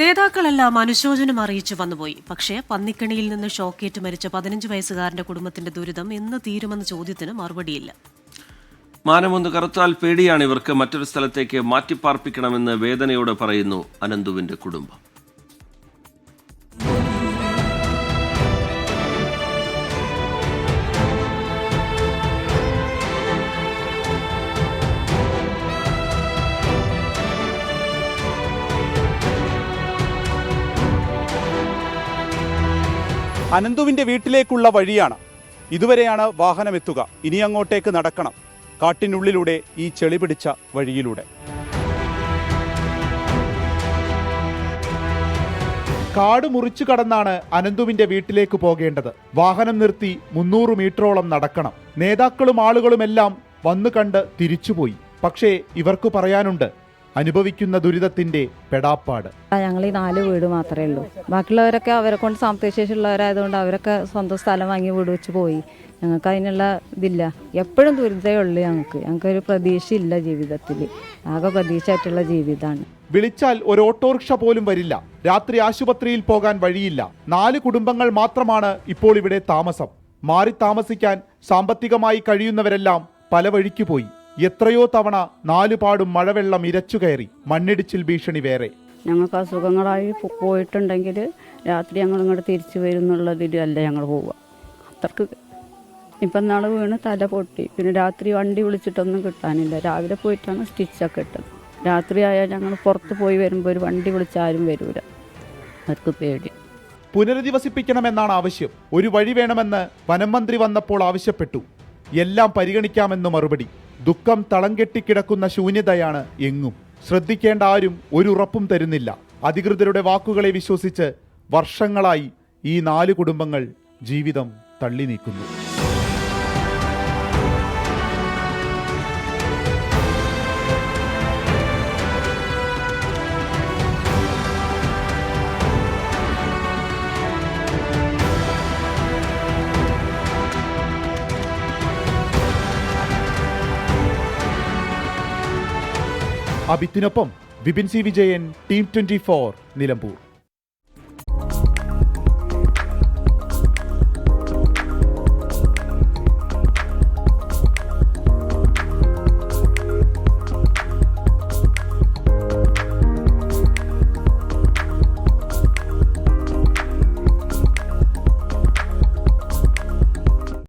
നേതാക്കളെല്ലാം അനുശോചനം അറിയിച്ചു വന്നുപോയി. പക്ഷേ പന്നിക്കണിയിൽ നിന്ന് ഷോക്കേറ്റ് മരിച്ച 15 വയസ്സുകാരന്റെ കുടുംബത്തിന്റെ ദുരിതം എന്ന് തീരുമെന്ന ചോദ്യത്തിന് മറുപടിയില്ല. മാനമൊന്ന് കറുത്താൽ പേടിയാണ് ഇവർക്ക്. മറ്റൊരു സ്ഥലത്തേക്ക് മാറ്റിപ്പാർപ്പിക്കണമെന്ന് വേദനയോടെ പറയുന്നു അനന്തുവിന്റെ കുടുംബം. അനന്തുവിൻ്റെ വീട്ടിലേക്കുള്ള വഴിയാണ്. ഇതുവരെയാണ് വാഹനമെത്തുക. ഇനി അങ്ങോട്ടേക്ക് നടക്കണം, കാട്ടിനുള്ളിലൂടെ, ഈ ചെളി പിടിച്ച വഴിയിലൂടെ. കാട് മുറിച്ചു കടന്നാണ് അനന്തുവിൻ്റെ വീട്ടിലേക്ക് പോകേണ്ടത്. വാഹനം നിർത്തി 300 മീറ്ററോളം നടക്കണം. നേതാക്കളും ആളുകളുമെല്ലാം വന്നു കണ്ട് തിരിച്ചുപോയി. പക്ഷേ ഇവർക്ക് പറയാനുണ്ട് അനുഭവിക്കുന്ന ദുരിതത്തിന്റെ പെടാപ്പാട്. ഞങ്ങൾ ഈ 4 വീട് മാത്രമേ ഉള്ളൂ. ബാക്കിയുള്ളവരൊക്കെ അവരെ കൊണ്ട് സാമ്പത്തിക ശേഷിയുള്ളവരായതുകൊണ്ട് അവരൊക്കെ സ്വന്തം സ്ഥലം വാങ്ങി വീട് വെച്ച് പോയി. ഞങ്ങൾക്ക് അതിനുള്ള ഇതില്ല. എപ്പോഴും ദുരിതമേ ഉള്ളൂ. ഞങ്ങൾക്കൊരു പ്രതീക്ഷയില്ല ജീവിതത്തിൽ. ആകെ പ്രതീക്ഷയായിട്ടുള്ള ജീവിതമാണ്. വിളിച്ചാൽ ഒരു ഓട്ടോറിക്ഷ പോലും വരില്ല. രാത്രി ആശുപത്രിയിൽ പോകാൻ വഴിയില്ല. 4 കുടുംബങ്ങൾ മാത്രമാണ് ഇപ്പോൾ ഇവിടെ താമസം. മാറി താമസിക്കാൻ സാമ്പത്തികമായി കഴിയുന്നവരെല്ലാം പല വഴിക്ക് പോയി. എത്രയോ തവണ 4 പാടും മഴവെള്ളം ഇരച്ചുകയറി. മണ്ണിടിച്ചിൽ ഭീഷണി വേറെ. ഞങ്ങൾക്ക് അസുഖങ്ങളായി പോയിട്ടുണ്ടെങ്കിൽ രാത്രി ഞങ്ങൾ ഇങ്ങോട്ട് തിരിച്ചു വരുന്നുള്ളതിലല്ല ഞങ്ങൾ പോവുക. അത്രക്ക് ഇപ്പം നാളെ വീണ് തല പൊട്ടി. പിന്നെ രാത്രി വണ്ടി വിളിച്ചിട്ടൊന്നും കിട്ടാനില്ല. രാവിലെ പോയിട്ടാണ് സ്റ്റിച്ചൊക്കെ ഇട്ടത്. രാത്രി ആയാൽ ഞങ്ങൾ പുറത്ത് പോയി വരുമ്പോൾ ഒരു വണ്ടി വിളിച്ചാലും വരൂല. അവർക്ക് പേടി. പുനരധിവസിപ്പിക്കണമെന്നാണ് ആവശ്യം. ഒരു വഴി വേണമെന്ന് വനം മന്ത്രി വന്നപ്പോൾ ആവശ്യപ്പെട്ടു. എല്ലാം പരിഗണിക്കാമെന്ന് മറുപടി. ദുഃഖം തളം കെട്ടിക്കിടക്കുന്ന ശൂന്യതയാണ് എങ്ങും. ശ്രദ്ധിക്കേണ്ട ആരും ഒരു ഉറപ്പും തരുന്നില്ല. അധികൃതരുടെ വാക്കുകളെ വിശ്വസിച്ച് വർഷങ്ങളായി ഈ 4 കുടുംബങ്ങൾ ജീവിതം തള്ളി നീക്കുന്നു. അബിത്തിനൊപ്പം വിപിൻ സി വിജയൻ, ടീം 24, നിലമ്പൂർ.